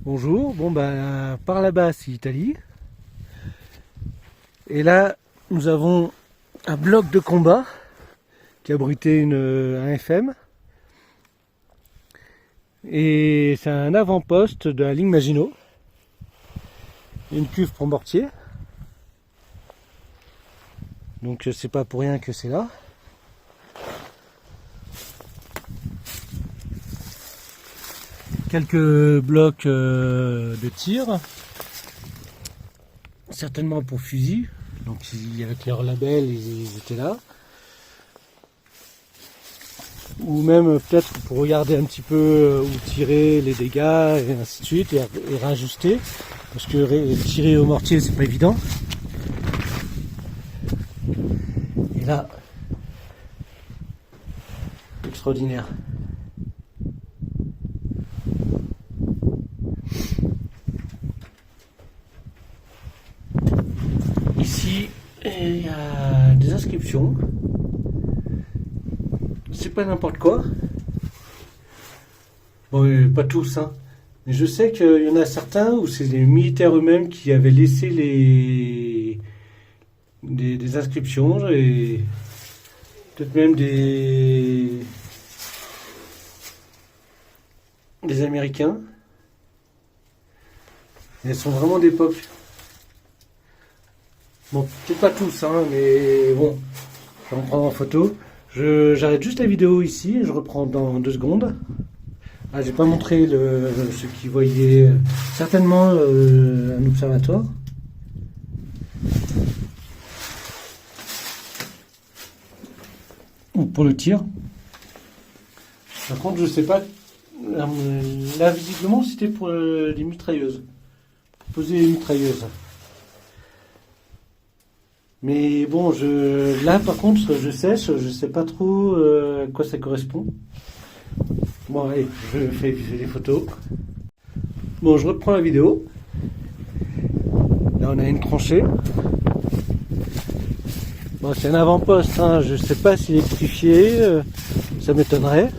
Bonjour, par là-bas c'est l'Italie. Et là, nous avons un bloc de combat qui abritait un FM. Et c'est un avant-poste de la ligne Maginot. Une cuve pour mortier. Donc c'est pas pour rien que c'est là. Quelques blocs de tir. Certainement pour fusil. Donc avec leur label, ils étaient là. Ou même peut-être pour regarder un petit peu où tirer les dégâts et ainsi de suite et réajuster. Parce que tirer au mortier c'est pas évident. Et là, extraordinaire. Ici, il y a des inscriptions. C'est pas n'importe quoi. Bon, pas tous, hein. Mais je sais qu'il y en a certains où c'est les militaires eux-mêmes qui avaient laissé des inscriptions et peut-être même des Américains. Et elles sont vraiment d'époque. Bon, peut-être pas tous, hein, mais bon, je vais en prendre en photo. J'arrête juste la vidéo ici et je reprends dans 2 secondes. Ah, j'ai pas montré ce qui voyait certainement un observatoire. Ou pour le tir. Par contre, je sais pas. Là, visiblement, c'était pour les mitrailleuses. Pour poser les mitrailleuses. Mais bon, là par contre, je sèche, je sais pas trop à quoi ça correspond. Bon, allez, je fais les photos. Bon, je reprends la vidéo. Là, on a une tranchée. Bon, c'est un avant-poste, hein. Je sais pas s'il est électrifié, ça m'étonnerait.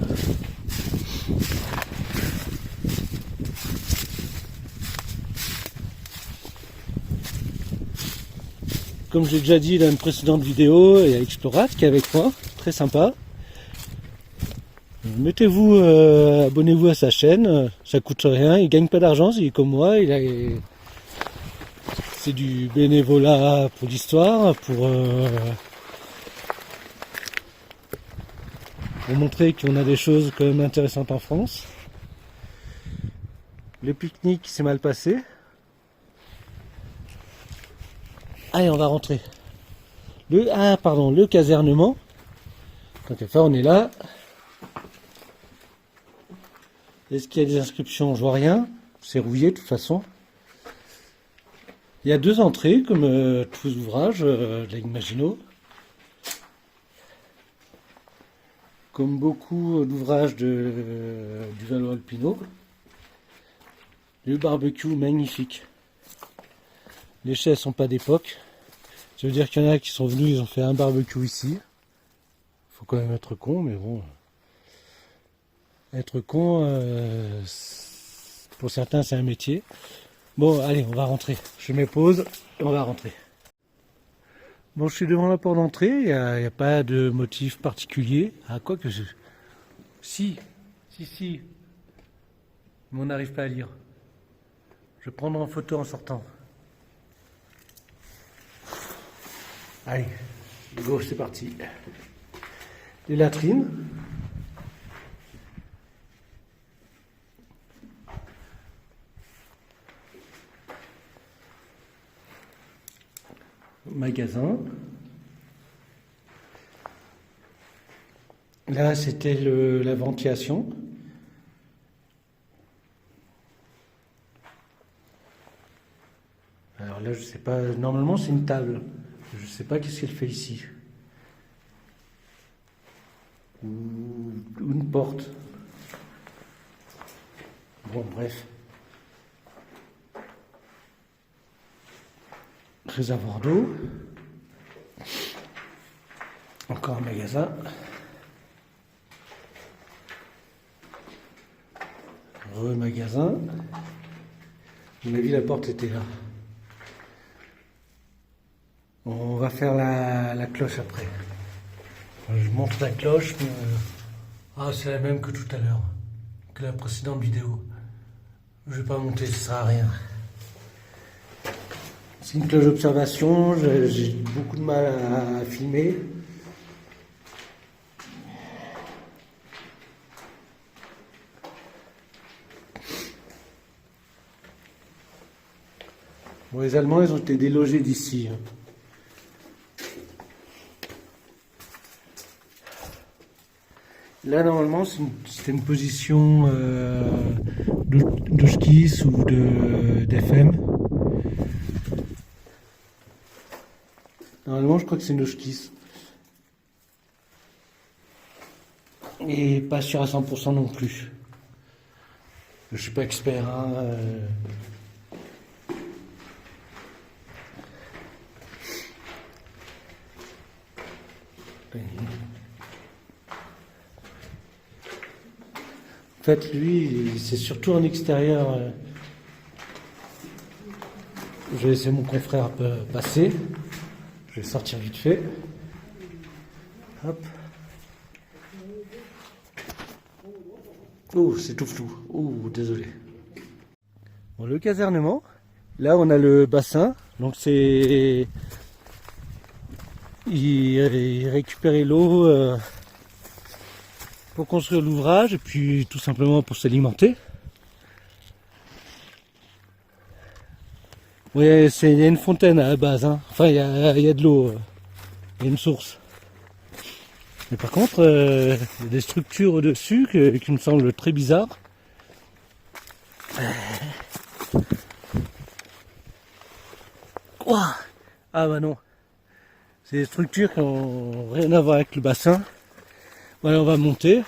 Comme j'ai déjà dit dans une précédente vidéo, il y a Explorat qui est avec moi, très sympa. Mettez-vous, abonnez-vous à sa chaîne, ça coûte rien, il gagne pas d'argent, il est comme moi, c'est du bénévolat pour l'histoire, pour montrer qu'on a des choses quand même intéressantes en France. Le pique-nique s'est mal passé. Allez, on va rentrer. Le casernement. Tant qu'à faire, on est là. Est-ce qu'il y a des inscriptions? Je vois rien. C'est rouillé de toute façon. Il y a 2 entrées, comme tous les ouvrages de la ligne Maginot. Comme beaucoup d'ouvrages du Valo Alpino. Le barbecue magnifique. Les chaises sont pas d'époque. Ça veut dire qu'il y en a qui sont venus, ils ont fait un barbecue ici. Faut quand même être con, mais bon. Être con, pour certains, c'est un métier. Bon, allez, on va rentrer. Je mets pause et on va rentrer. Bon, je suis devant la porte d'entrée. Il n'y a pas de motif particulier. Ah, quoi que je... Si. Mais on n'arrive pas à lire. Je vais prendre en photo en sortant. Allez, go, c'est parti. Les latrines. Magasin. Là, c'était la ventilation. Alors là, je sais pas. Normalement, c'est une table. Je sais pas qu'est-ce qu'elle fait ici. Ou une porte. Bon, bref. Réservoir d'eau. Encore un magasin. Remagasin. À mon avis, la porte était là. On va faire la cloche après. Je montre la cloche, mais ah, c'est la même que tout à l'heure, que la précédente vidéo. Je vais pas monter, ça sert à rien. C'est une cloche d'observation, j'ai beaucoup de mal à filmer. Bon, les Allemands, ils ont été délogés d'ici. Là, normalement, c'était une position de skis ou d'FM. Normalement, je crois que c'est une skis. Et pas sûr à 100% non plus. Je suis pas expert. Hein, En fait, lui, c'est surtout en extérieur. Je vais laisser mon confrère passer. Je vais sortir vite fait. Hop. Oh, c'est tout flou. Oh, désolé. Bon, le casernement. Là, on a le bassin. Donc, c'est... Il récupérait l'eau pour construire l'ouvrage et puis tout simplement pour s'alimenter. Oui, il y a une fontaine à la base. Hein. Enfin, il y a de l'eau. Il y a une source. Mais par contre, il y a des structures au-dessus qui me semblent très bizarres. Ouah, ah bah non. C'est des structures qui n'ont rien à voir avec le bassin. Voilà, on va monter.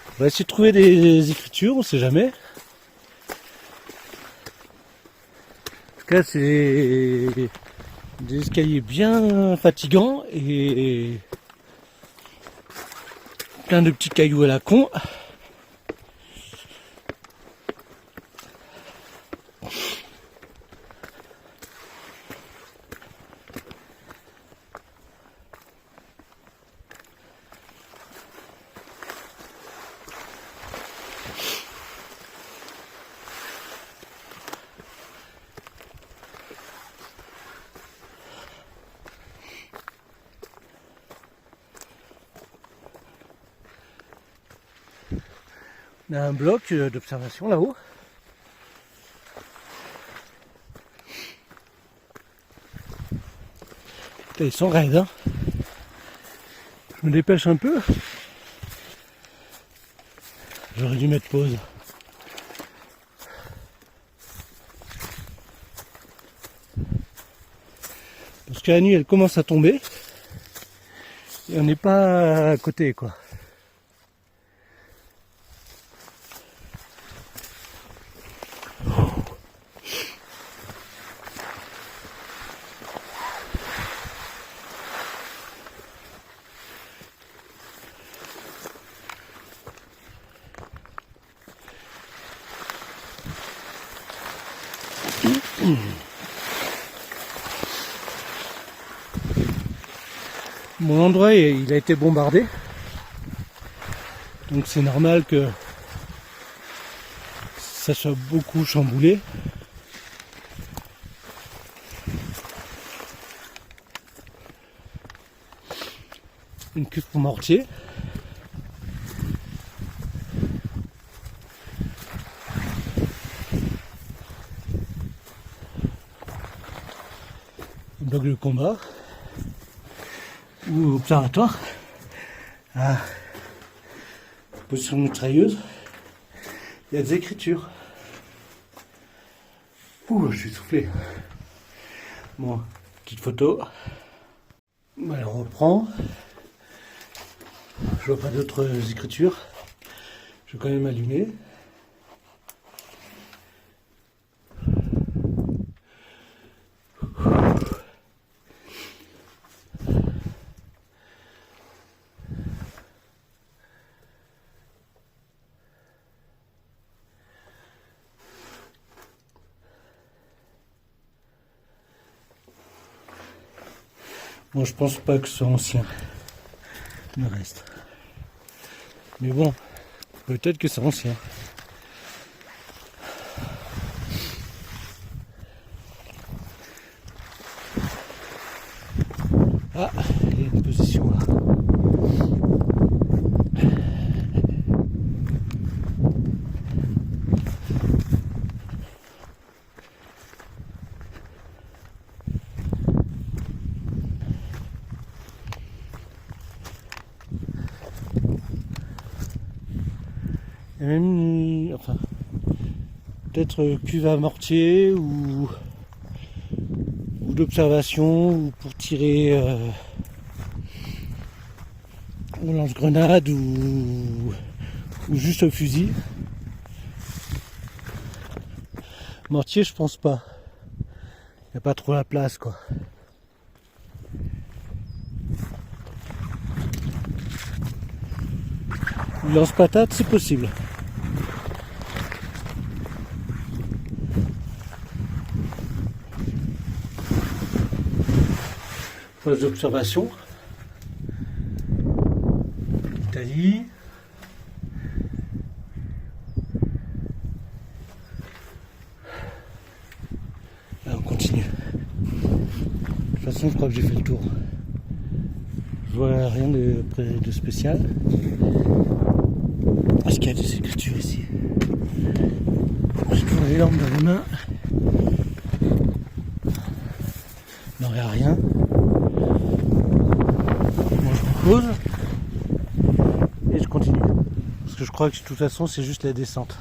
On va essayer de trouver des écritures, on sait jamais. En tout cas, c'est des escaliers bien fatigants et plein de petits cailloux à la con. On a un bloc d'observation là-haut. Là, ils sont raides. Hein. Je me dépêche un peu. J'aurais dû mettre pause. Parce que la nuit, elle commence à tomber. Et on n'est pas à côté, quoi. Mon endroit, il a été bombardé. Donc c'est normal que ça soit beaucoup chamboulé. Une cuve pour mortier. Un bloc de combat. Ou observatoire. Ah. Position mitrailleuse. Il y a des écritures. Ouh, je suis soufflé. Bon, petite photo. Voilà, on reprend. Je vois pas d'autres écritures. Je vais quand même allumer. Bon, je pense pas que ce soit ancien, le reste. Mais bon, peut-être que c'est ancien. Ah, il y a une position là. Il y a même, enfin, peut-être cuve à mortier ou d'observation ou pour tirer au lance-grenade ou juste au fusil. Mortier, je pense pas. Il n'y a pas trop la place, quoi. Lance-patate, c'est possible. Phase d'observation. Italie. Allez, on continue. De toute façon, je crois que j'ai fait le tour. Je vois rien de spécial. Est-ce qu'il y a des écritures ici? J'ai toujours les lampes dans les mains. Non, il n'y a rien. Moi, je me pose. Et je continue. Parce que je crois que de toute façon, c'est juste la descente.